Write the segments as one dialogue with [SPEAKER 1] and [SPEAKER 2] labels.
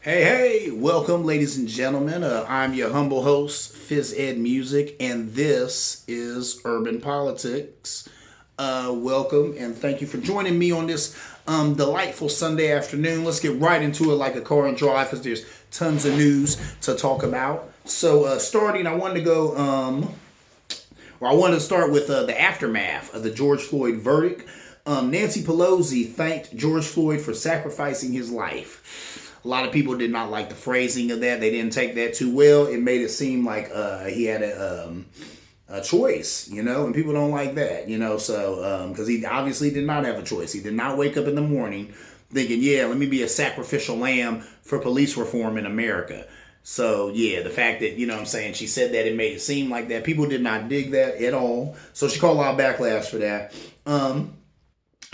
[SPEAKER 1] Hey, welcome, ladies and gentlemen. I'm your humble host, Phys Ed Music, and this is Urban Politics. Welcome, and thank you for joining me on this delightful Sunday afternoon. Let's get right into it like a car and drive because there's tons of news to talk about. So, starting, I wanted to start with the aftermath of the George Floyd verdict. Nancy Pelosi thanked George Floyd for sacrificing his life. A lot of people did not like the phrasing of that. They didn't take that too well. It made it seem like he had a choice, and people don't like that, so because he obviously did not have a choice. He did not wake up in the morning thinking, yeah, let me be a sacrificial lamb for police reform in America. So, yeah, the fact that, she said that, it made it seem like that. People did not dig that at all. So she called out backlash for that.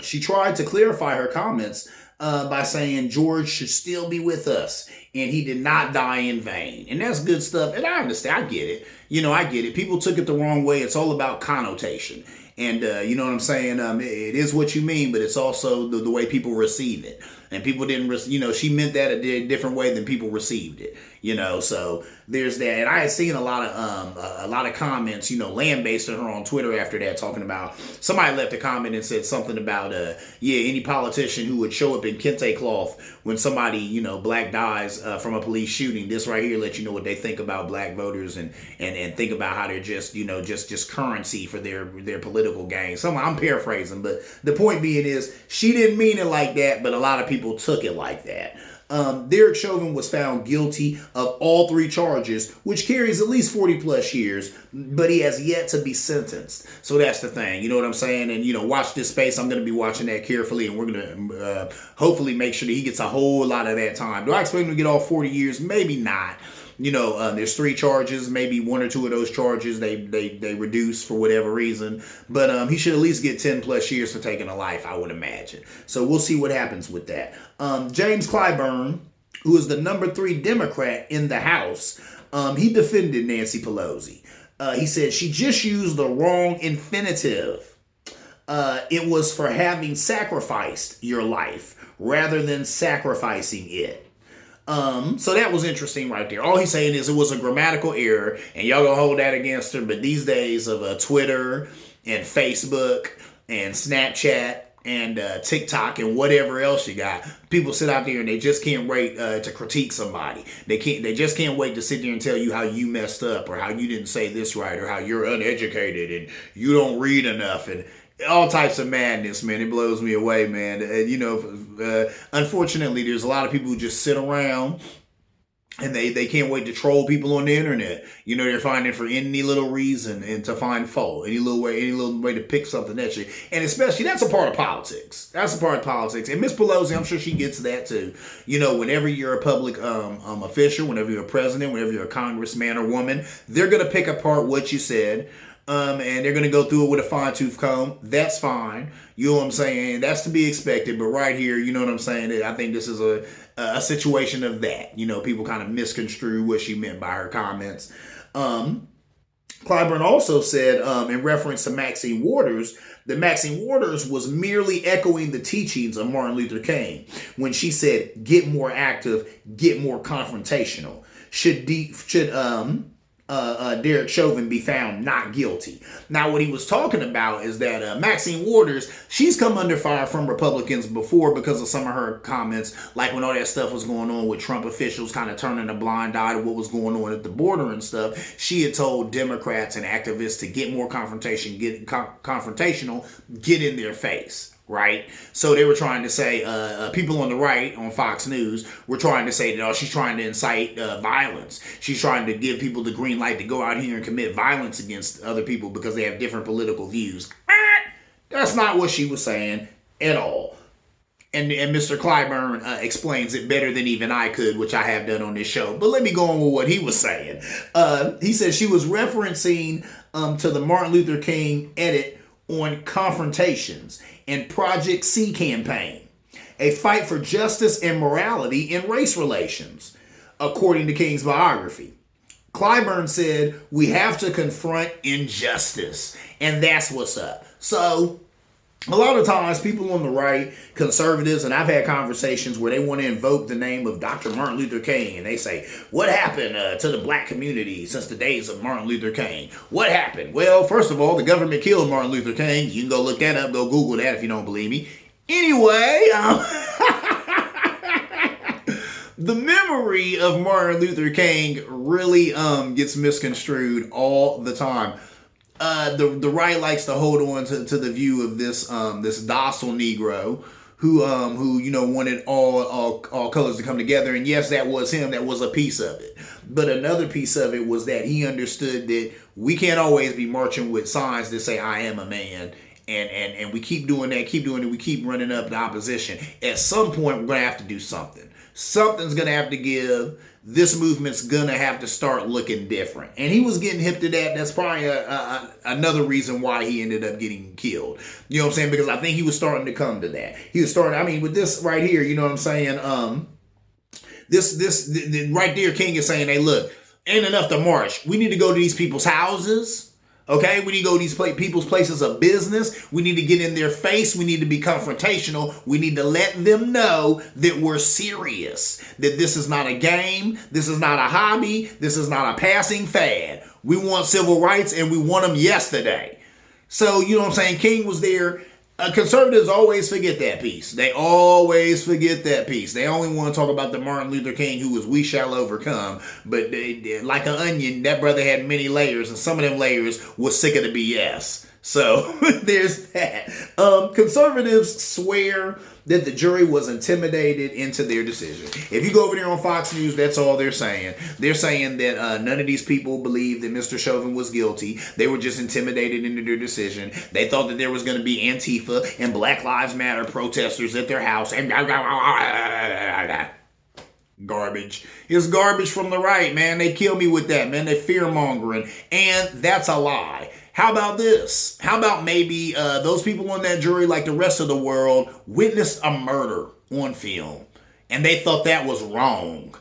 [SPEAKER 1] She tried to clarify her comments by saying George should still be with us and he did not die in vain. And that's good stuff. And I understand. I get it. I get it. People took it the wrong way. It's all about connotation. And you know what I'm saying? It is what you mean, but it's also the way people receive it. And people didn't, she meant that a different way than people received it. So there's that. And I had seen a lot of comments, lambasting her on Twitter after that, talking about, somebody left a comment and said something about, any politician who would show up in kente cloth when somebody, black dies from a police shooting. This right here lets you know what they think about black voters and think about how they're just, just currency for their political gain. I'm paraphrasing, but the point being is she didn't mean it like that, but a lot of people took it like that. Derek Chauvin was found guilty of all three charges, which carries at least 40 plus years, but he has yet to be sentenced. So that's the thing, you know what I'm saying? And, watch this space. I'm going to be watching that carefully, and we're going to hopefully make sure that he gets a whole lot of that time. Do I expect him to get all 40 years? Maybe not. There's three charges, maybe one or two of those charges they reduce for whatever reason. But he should at least get 10 plus years for taking a life, I would imagine. So we'll see what happens with that. James Clyburn, who is the number 3 Democrat in the House, he defended Nancy Pelosi. He said she just used the wrong infinitive. It was for having sacrificed your life rather than sacrificing it. So that was interesting right there. All he's saying is it was a grammatical error, and y'all gonna hold that against her. But these days of Twitter and Facebook and Snapchat and TikTok and whatever else you got, people sit out there and they just can't wait to critique somebody. They just can't wait to sit there and tell you how you messed up or how you didn't say this right or how you're uneducated and you don't read enough and all types of madness, man. It blows me away, man. Unfortunately, there's a lot of people who just sit around and they can't wait to troll people on the internet. They're finding for any little reason and to find fault, any little way to pick something at you. And especially, that's a part of politics. That's a part of politics. And Miss Pelosi, I'm sure she gets that too. Whenever you're a public official, whenever you're a president, whenever you're a congressman or woman, they're going to pick apart what you said. And they're going to go through it with a fine-tooth comb. That's fine. You know what I'm saying? That's to be expected. But right here, you know what I'm saying? I think this is a situation of that. People kind of misconstrue what she meant by her comments. Clyburn also said, in reference to Maxine Waters, that Maxine Waters was merely echoing the teachings of Martin Luther King when she said, get more active, get more confrontational. Should Derek Chauvin be found not guilty. Now, what he was talking about is that Maxine Waters, she's come under fire from Republicans before because of some of her comments, like when all that stuff was going on with Trump officials kind of turning a blind eye to what was going on at the border and stuff. She had told Democrats and activists to get more confrontational, get in their face. Right? So they were trying to say, people on the right on Fox News were trying to say that she's trying to incite violence. She's trying to give people the green light to go out here and commit violence against other people because they have different political views. That's not what she was saying at all. And Mr. Clyburn explains it better than even I could, which I have done on this show. But let me go on with what he was saying. He said she was referencing to the Martin Luther King edit on confrontations and Project C campaign, a fight for justice and morality in race relations, according to King's biography. Clyburn said, we have to confront injustice, and that's what's up. So A lot of times people on the right, conservatives, and I've had conversations where they want to invoke the name of Dr. Martin Luther King, and they say, what happened to the black community since the days of Martin Luther King? What happened? Well, first of all, the government killed Martin Luther King. You can go look that up, go Google that if you don't believe me. Anyway, the memory of Martin Luther King really gets misconstrued all the time. The right likes to hold on to the view of this this docile Negro who wanted all colors to come together, and yes, that was him. That was a piece of it, but another piece of it was that he understood that we can't always be marching with signs that say "I am a man." And we keep doing that, we keep running up the opposition. At some point, we're going to have to do something. Something's going to have to give. This movement's going to have to start looking different. And he was getting hip to that. That's probably another reason why he ended up getting killed. You know what I'm saying? Because I think he was starting to come to that. He was starting, I mean, with this right here, you know what I'm saying? This right there, King is saying, hey, look, ain't enough to march. We need to go to these people's houses. Okay, we need to go to these people's places of business. We need to get in their face. We need to be confrontational. We need to let them know that we're serious, that this is not a game. This is not a hobby. This is not a passing fad. We want civil rights and we want them yesterday. So, you know what I'm saying? King was there. Conservatives always forget that piece. They always forget that piece. They only want to talk about the Martin Luther King who was "we shall overcome." But like an onion, that brother had many layers, and some of them layers was sick of the BS. So there's that. Conservatives swear that the jury was intimidated into their decision. If you go over there on Fox News, that's all they're saying. They're saying that none of these people believed that Mr. Chauvin was guilty. They were just intimidated into their decision. They thought that there was going to be Antifa and Black Lives Matter protesters at their house. And garbage. It's garbage from the right, man. They kill me with that, man. They fear-mongering. And that's a lie. How about this? How about maybe those people on that jury, like the rest of the world, witnessed a murder on film, and they thought that was wrong.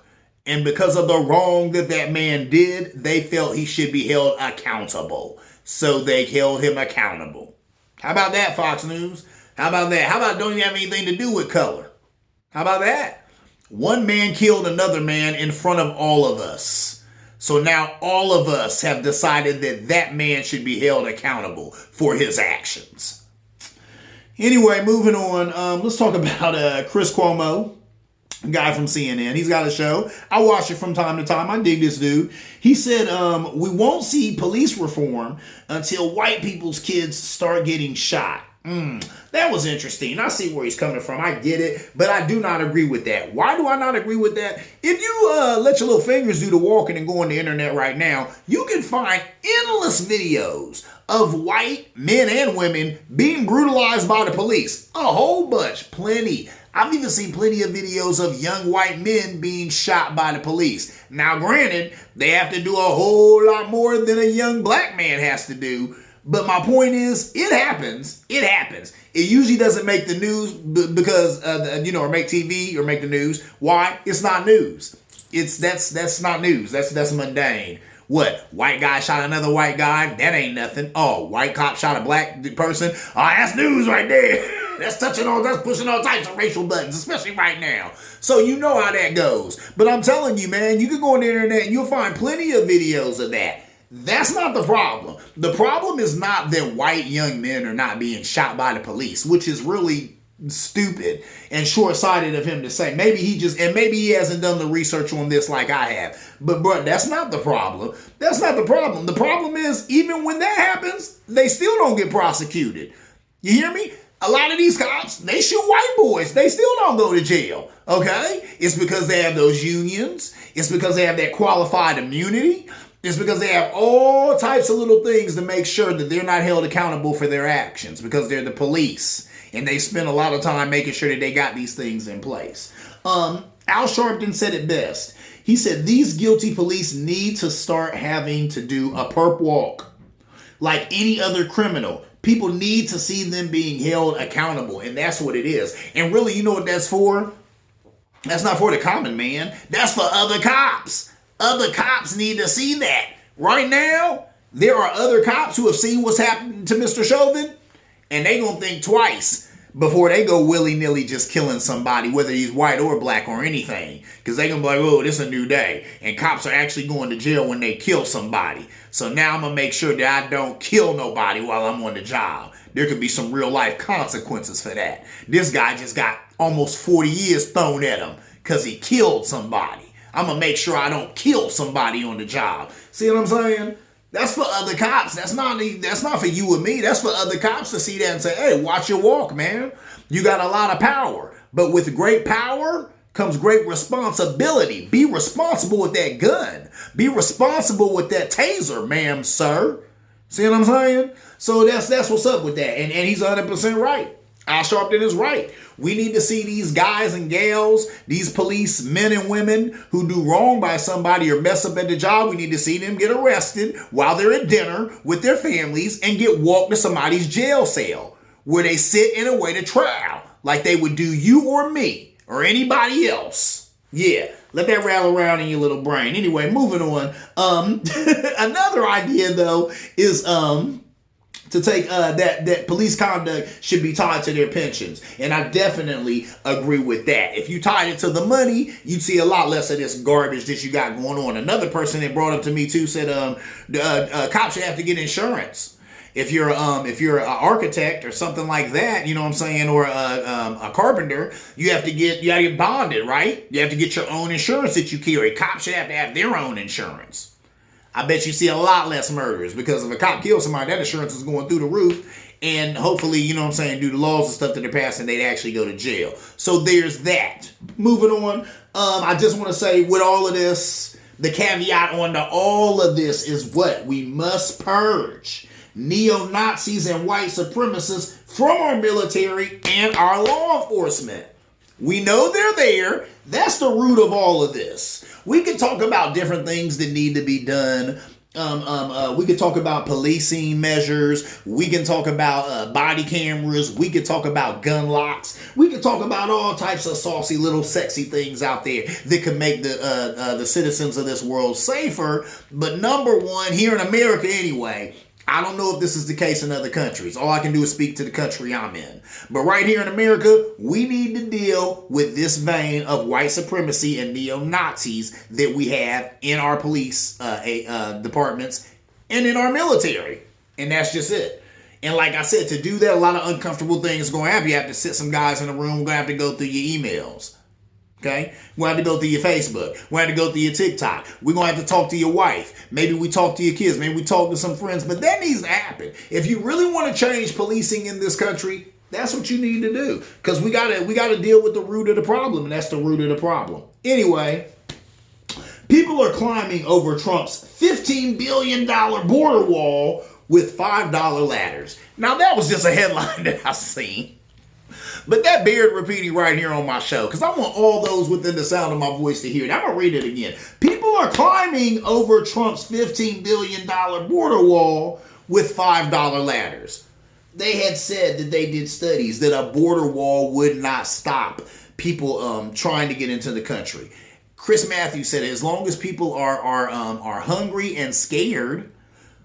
[SPEAKER 1] And because of the wrong that that man did, they felt he should be held accountable. So they held him accountable. How about that, Fox News? How about that? How about don't even have anything to do with color? How about that? One man killed another man in front of all of us. So now all of us have decided that that man should be held accountable for his actions. Anyway, moving on. Let's talk about Chris Cuomo, a guy from CNN. He's got a show. I watch it from time to time. I dig this dude. He said, we won't see police reform until white people's kids start getting shot. That was interesting. I see where he's coming from. I get it, but I do not agree with that. Why do I not agree with that? If you let your little fingers do the walking and go on the internet right now, you can find endless videos of white men and women being brutalized by the police. A whole bunch. Plenty. I've even seen plenty of videos of young white men being shot by the police. Now, granted, they have to do a whole lot more than a young black man has to do. But my point is, it happens. It happens. It usually doesn't make the news because, or make TV or make the news. Why? It's not news. That's not news. That's mundane. What? White guy shot another white guy? That ain't nothing. Oh, white cop shot a black person? Oh, that's news right there. That's pushing all types of racial buttons, especially right now. So you know how that goes. But I'm telling you, man, you can go on the internet and you'll find plenty of videos of that. That's not the problem. The problem is not that white young men are not being shot by the police, which is really stupid and short-sighted of him to say. Maybe he hasn't done the research on this like I have. But bro, that's not the problem. That's not the problem. The problem is even when that happens, they still don't get prosecuted. You hear me? A lot of these cops, they shoot white boys. They still don't go to jail. Okay? It's because they have those unions. It's because they have that qualified immunity. It's because they have all types of little things to make sure that they're not held accountable for their actions because they're the police. And they spend a lot of time making sure that they got these things in place. Al Sharpton said it best. He said, these guilty police need to start having to do a perp walk. Like any other criminal. People need to see them being held accountable. And that's what it is. And really, you know what that's for? That's not for the common man. That's for other cops. Other cops need to see that. Right now, there are other cops who have seen what's happened to Mr. Chauvin, And they gonna think twice before they go willy-nilly just killing somebody, whether he's white or black or anything. Because they gonna be like, oh, this is a new day. And cops are actually going to jail when they kill somebody. So now I'm gonna make sure that I don't kill nobody while I'm on the job. There could be some real life consequences for that. This guy just got almost 40 years thrown at him because he killed somebody. I'm gonna make sure I don't kill somebody on the job. See what I'm saying? That's for other cops. That's not for you and me. That's for other cops to see that and say, hey, watch your walk, man. You got a lot of power. But with great power comes great responsibility. Be responsible with that gun. Be responsible with that taser, ma'am, sir. See what I'm saying? So that's what's up with that. And he's 100% right. Al Sharpton is right. We need to see these guys and gals, these police men and women who do wrong by somebody or mess up at the job. We need to see them get arrested while they're at dinner with their families and get walked to somebody's jail cell where they sit and await a trial like they would do you or me or anybody else. Yeah, let that rattle around in your little brain. Anyway, moving on. Another idea, though, is to take that police conduct should be tied to their pensions. And I definitely agree with that. If you tied it to the money, you'd see a lot less of this garbage that you got going on. Another person that brought up to me too said cops should have to get insurance. If you're an architect or something like that, you know what I'm saying, or a carpenter, you gotta get bonded, right? You have to get your own insurance that you carry. Cops should have to have their own insurance. I bet you see a lot less murders because if a cop kills somebody, that insurance is going through the roof. And hopefully, you know what I'm saying, due to laws and stuff that they're passing, they'd actually go to jail. So there's that. Moving on, I just want to say with all of this, the caveat on all of this is what? We must purge neo-Nazis and white supremacists from our military and our law enforcement. We know they're there. That's the root of all of this. We can talk about different things that need to be done. We could talk about policing measures. We can talk about body cameras. We could talk about gun locks. We could talk about all types of saucy little sexy things out there that could make the citizens of this world safer. But number one, here in America anyway, I don't know if this is the case in other countries. All I can do is speak to the country I'm in. But right here in America, we need to deal with this vein of white supremacy and neo-Nazis that we have in our police departments and in our military. And that's just it. And like I said, to do that, a lot of uncomfortable things are going to happen. You have to sit some guys in the room. We're going to have to go through your emails. Okay? We're going to have to go through your Facebook. We're going to have to go through your TikTok. We're going to have to talk to your wife. Maybe we talk to your kids. Maybe we talk to some friends. But that needs to happen. If you really want to change policing in this country, that's what you need to do. Because we gotta deal with the root of the problem. And that's the root of the problem. Anyway, people are climbing over Trump's $15 billion border wall with $5 ladders. Now, that was just a headline that I seen. But that bears repeating right here on my show, because I want all those within the sound of my voice to hear it. I'm going to read it again. People are climbing over Trump's $15 billion border wall with $5 ladders. They had said that they did studies that a border wall would not stop people trying to get into the country. Chris Matthews said as long as people are hungry and scared,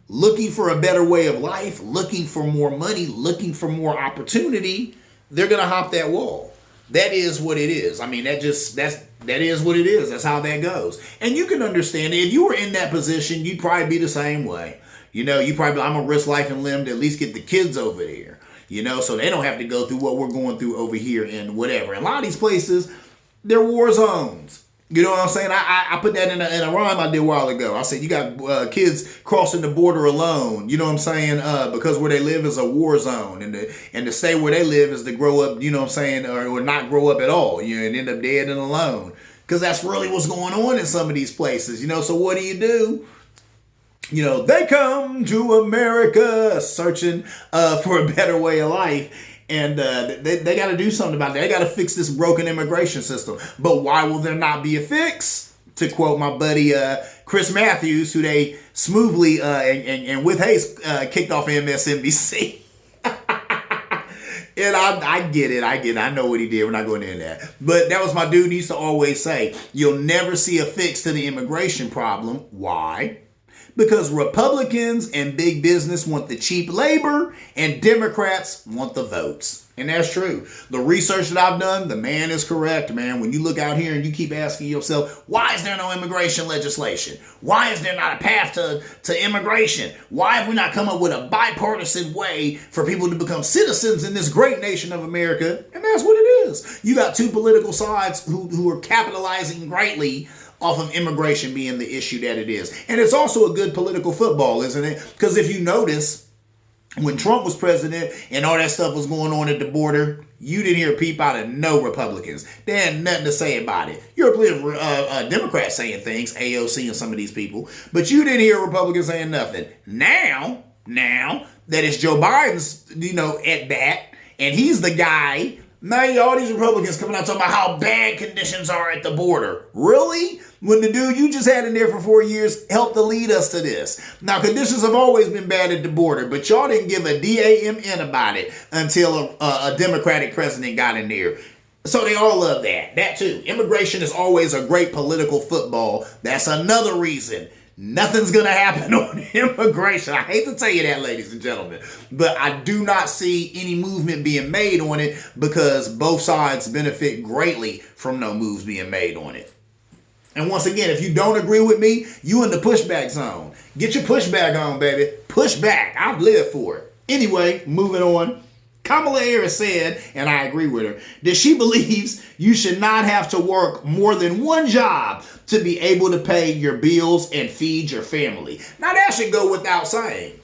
[SPEAKER 1] looking for a better way of life, looking for more money, looking for more opportunity, they're going to hop that wall. That is what it is. I mean, that is what it is. That's how that goes. And you can understand it. If you were in that position, you'd probably be the same way. You know, I'm going to risk life and limb to at least get the kids over there. You know, so they don't have to go through what we're going through over here and whatever. And a lot of these places, they're war zones. You know what I'm saying? I put that in a rhyme I did a while ago. I said, you got kids crossing the border alone. You know what I'm saying? Because where they live is a war zone. And to stay where they live is to grow up, you know what I'm saying, or not grow up at all. You know, and end up dead and alone. Because that's really what's going on in some of these places. You know, so what do? You know, they come to America searching for a better way of life. And they got to do something about that. They got to fix this broken immigration system. But why will there not be a fix? To quote my buddy Chris Matthews, who they smoothly and with haste kicked off MSNBC. And I get it. I know what he did. We're not going into that. But that was my dude. He used to always say, you'll never see a fix to the immigration problem. Why? Because Republicans and big business want the cheap labor and Democrats want the votes. And that's true. The research that I've done, the man is correct, man. When you look out here and you keep asking yourself, why is there no immigration legislation? Why is there not a path to immigration? Why have we not come up with a bipartisan way for people to become citizens in this great nation of America? And that's what it is. You got two political sides who are capitalizing greatly off of immigration being the issue that it is. And it's also a good political football, isn't it? Because if you notice, when Trump was president and all that stuff was going on at the border, you didn't hear a peep out of no Republicans. They had nothing to say about it. You heard plenty of Democrats saying things, AOC and some of these people, but you didn't hear Republicans saying nothing. Now that it's Joe Biden's, at bat, and he's the guy, now all these Republicans coming out talking about how bad conditions are at the border. Really? When the dude you just had in there for 4 years helped to lead us to this. Now, conditions have always been bad at the border, but y'all didn't give a damn about it until a Democratic president got in there. So they all love that. That too. Immigration is always a great political football. That's another reason nothing's going to happen on immigration. I hate to tell you that, ladies and gentlemen, but I do not see any movement being made on it because both sides benefit greatly from no moves being made on it. And once again, if you don't agree with me, you in the pushback zone. Get your pushback on, baby. Push back. I've lived for it. Anyway, moving on. Kamala Harris said, and I agree with her, that she believes you should not have to work more than one job to be able to pay your bills and feed your family. Now that should go without saying.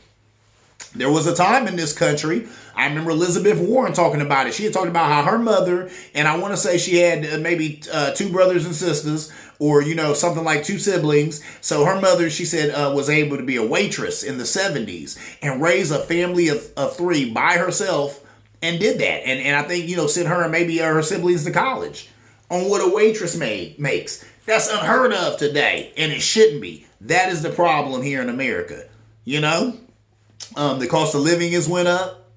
[SPEAKER 1] There was a time in this country, I remember Elizabeth Warren talking about it. She had talked about how her mother, and I want to say she had maybe two brothers and sisters, or, something like two siblings. So her mother, she said, was able to be a waitress in the 70s and raise a family of three by herself and did that. And I think, sent her and maybe her siblings to college on what a waitress makes. That's unheard of today, and it shouldn't be. That is the problem here in America. The cost of living has went up,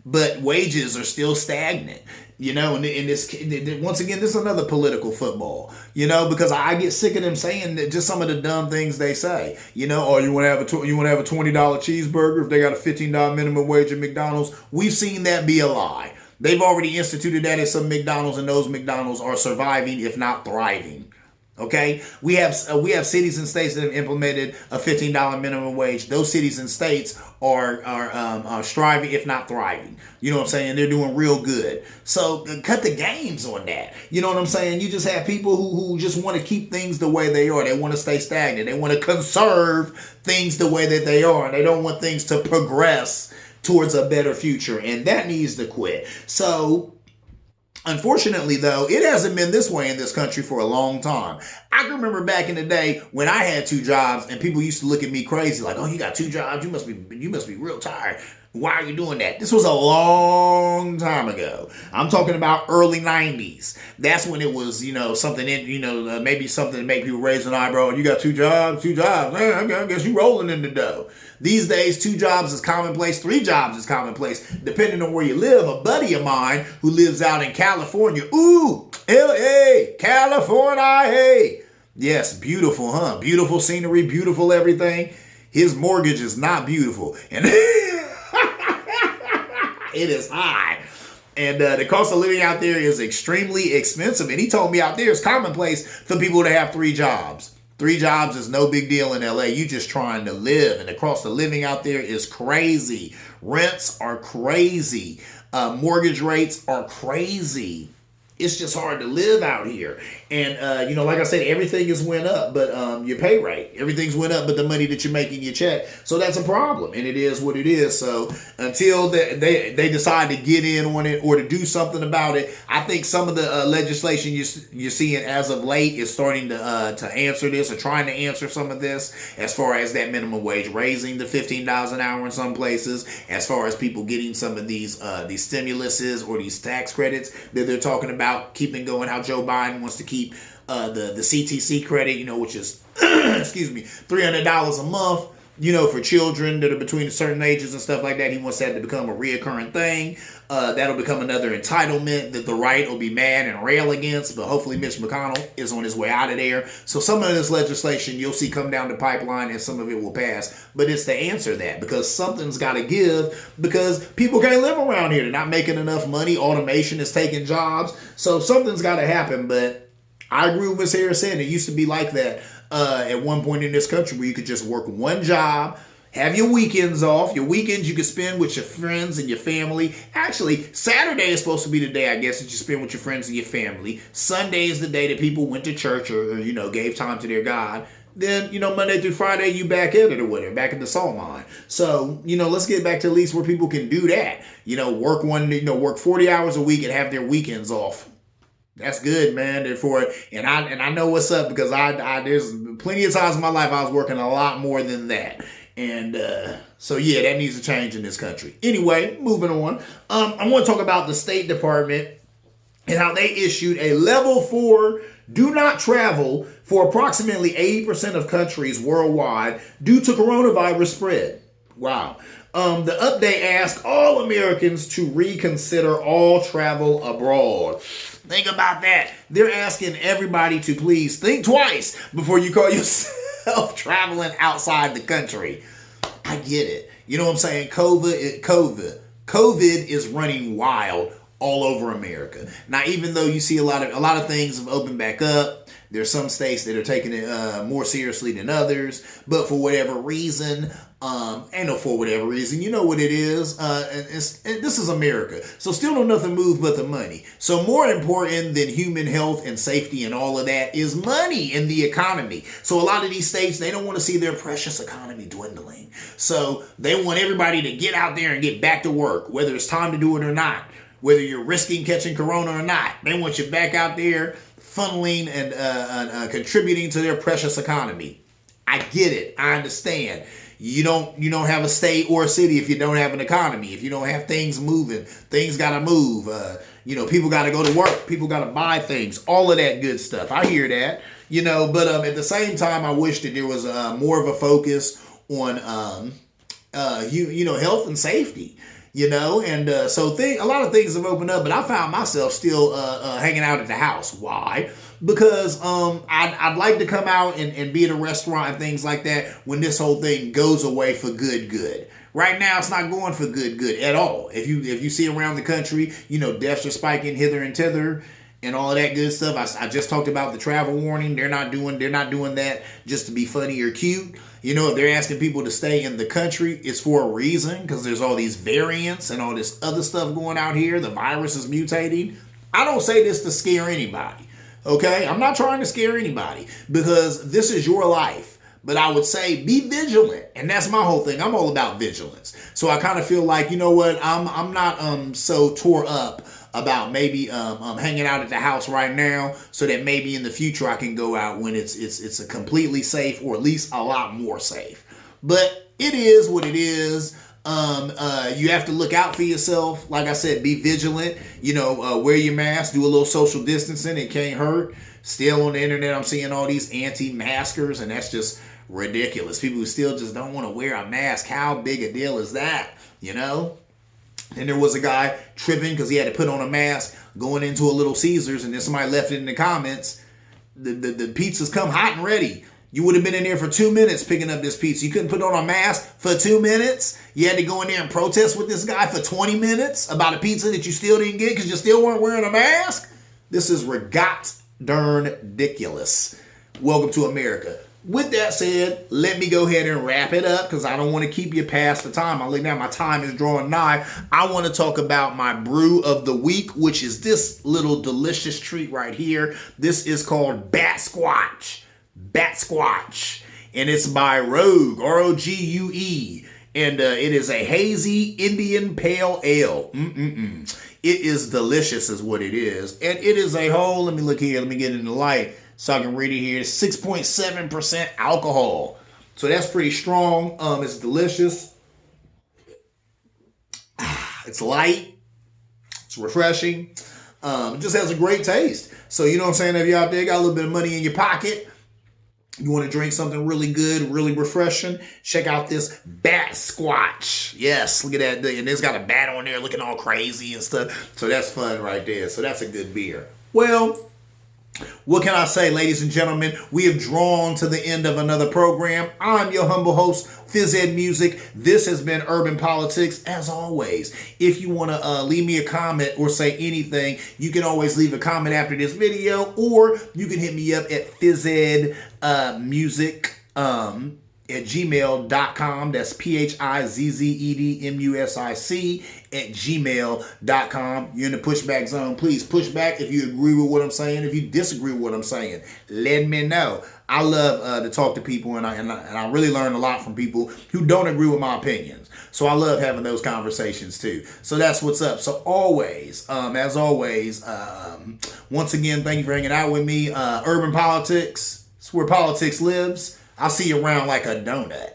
[SPEAKER 1] but wages are still stagnant. And this, once again, this is another political football, because I get sick of them saying that just some of the dumb things they say, oh, you want to have a $20 cheeseburger if they got a $15 minimum wage at McDonald's. We've seen that be a lie. They've already instituted that at some McDonald's, and those McDonald's are surviving, if not thriving. Okay, we have cities and states that have implemented a $15 minimum wage. Those cities and states are striving, if not thriving. You know what I'm saying? They're doing real good. So cut the games on that. You know what I'm saying? You just have people who just want to keep things the way they are. They want to stay stagnant. They want to conserve things the way that they are. They don't want things to progress towards a better future, and that needs to quit. So, unfortunately, though, it hasn't been this way in this country for a long time. I can remember back in the day when I had two jobs and people used to look at me crazy like, oh, you got two jobs? You must be real tired. Why are you doing that? This was a long time ago. I'm talking about early 90s. That's when it was, something, maybe something to make people raise an eyebrow. You got two jobs? I guess you rolling in the dough. These days, 2 jobs is commonplace. 3 jobs is commonplace, depending on where you live. A buddy of mine who lives out in California. Ooh, L.A., California. Hey. Yes, beautiful, huh? Beautiful scenery, beautiful everything. His mortgage is not beautiful. And it is high. And the cost of living out there is extremely expensive. And he told me out there it's commonplace for people to have 3 jobs. 3 jobs is no big deal in LA. You just trying to live. And the cost of living out there is crazy. Rents are crazy. Mortgage rates are crazy. It's just hard to live out here. And, like I said, everything has went up, but your pay rate, everything's went up, but the money that you make in your check. So that's a problem, and it is what it is. So until they decide to get in on it or to do something about it, I think some of the legislation you're seeing as of late is starting to answer this or trying to answer some of this as far as that minimum wage, raising the $15 an hour in some places, as far as people getting some of these stimuluses or these tax credits that they're talking about. Keeping going, how Joe Biden wants to keep the CTC credit, which is, $300 a month. for children that are between certain ages and stuff like that. He wants that to become a reoccurring thing. That'll become another entitlement that the right will be mad and rail against. But hopefully Mitch McConnell is on his way out of there. So some of this legislation you'll see come down the pipeline and some of it will pass. But it's to answer that, because something's got to give, because people can't live around here. They're not making enough money. Automation is taking jobs. So something's got to happen. But I agree with Ms. Harris saying it used to be like that at one point in this country, where you could just work one job, have your weekends off. Your weekends you can spend with your friends and your family. Actually, Saturday is supposed to be the day, I guess, that you spend with your friends and your family. Sunday is the day that people went to church or gave time to their God. Then, Monday through Friday, you back at it or whatever, back in the salt mine. So, let's get back to at least where people can do that. Work 40 hours a week and have their weekends off. That's good, man. And I know what's up, because I there's plenty of times in my life I was working a lot more than that. And so, yeah, that needs to change in this country. Anyway, moving on. I want to talk about the State Department and how they issued a level 4 do not travel for approximately 80% of countries worldwide due to coronavirus spread. Wow. The update asked all Americans to reconsider all travel abroad. Think about that. They're asking everybody to please think twice before you call yourself traveling outside the country. I get it. You know what I'm saying? COVID is running wild all over America. Now, even though you see a lot of things have opened back up, there's some states that are taking it more seriously than others. But for whatever reason, you know what it is. And this is America. So still don't nothing move but the money. So more important than human health and safety and all of that is money in the economy. So a lot of these states, they don't want to see their precious economy dwindling. So they want everybody to get out there and get back to work, whether it's time to do it or not, whether you're risking catching corona or not. They want you back out there funneling and contributing to their precious economy. I get it. I understand. You don't have a state or a city if you don't have an economy. If you don't have things moving, things got to move. People got to go to work. People got to buy things. All of that good stuff. I hear that. But at the same time, I wish that there was more of a focus on health and safety. So a lot of things have opened up, but I found myself still hanging out at the house. Why? Because I'd like to come out and be at a restaurant and things like that when this whole thing goes away for good. Right now, it's not going for good at all. If you see around the country, deaths are spiking hither and thither and all of that good stuff. I just talked about the travel warning. They're not doing that just to be funny or cute. If they're asking people to stay in the country, it's for a reason, because there's all these variants and all this other stuff going out here. The virus is mutating. I don't say this to scare anybody, okay? I'm not trying to scare anybody, because this is your life. But I would say be vigilant, and that's my whole thing. I'm all about vigilance. So I kind of feel like, I'm not so tore up about maybe hanging out at the house right now, so that maybe in the future I can go out when it's a completely safe, or at least a lot more safe. But it is what it is. You have to look out for yourself. Like I said, be vigilant. Wear your mask, do a little social distancing. It can't hurt. Still on the internet, I'm seeing all these anti-maskers, and that's just ridiculous. People who still just don't want to wear a mask. How big a deal is that? And there was a guy tripping because he had to put on a mask going into a Little Caesars, and then somebody left it in the comments. The pizzas come hot and ready. You would have been in there for 2 minutes picking up this pizza. You couldn't put on a mask for 2 minutes. You had to go in there and protest with this guy for 20 minutes about a pizza that you still didn't get because you still weren't wearing a mask. This is ridiculous. Welcome to America. With that said, let me go ahead and wrap it up, because I don't want to keep you past the time. I look now, my time is drawing nigh. I want to talk about my brew of the week, which is this little delicious treat right here. This is called Bat Squatch. And it's by Rogue, Rogue. And it is a hazy Indian pale ale. It is delicious is what it is. And it is a whole, let me look here, let me get it in the light so I can read it here. 6.7% alcohol. So that's pretty strong. It's delicious. It's light. It's refreshing. It just has a great taste. So you know what I'm saying? If you're out there, got a little bit of money in your pocket, You want to drink something really good, really refreshing? Check out this bat squatch. Yes, look at that. And it's got a bat on there looking all crazy and stuff. So that's fun right there. So that's a good beer. Well, what can I say, ladies and gentlemen? We have drawn to the end of another program. I'm your humble host, Phys Ed Music. This has been Urban Politics. As always, if you want to leave me a comment or say anything, you can always leave a comment after this video, or you can hit me up at physedmusic at gmail.com. That's PHIZZEDMUSIC at gmail.com. You're in the pushback zone. Please push back if you agree with what I'm saying. If you disagree with what I'm saying, let me know. I love to talk to people, and I really learn a lot from people who don't agree with my opinions. So I love having those conversations too. So that's what's up. So always, as always, once again, thank you for hanging out with me. Urban Politics, it's where politics lives. I'll see you around like a donut.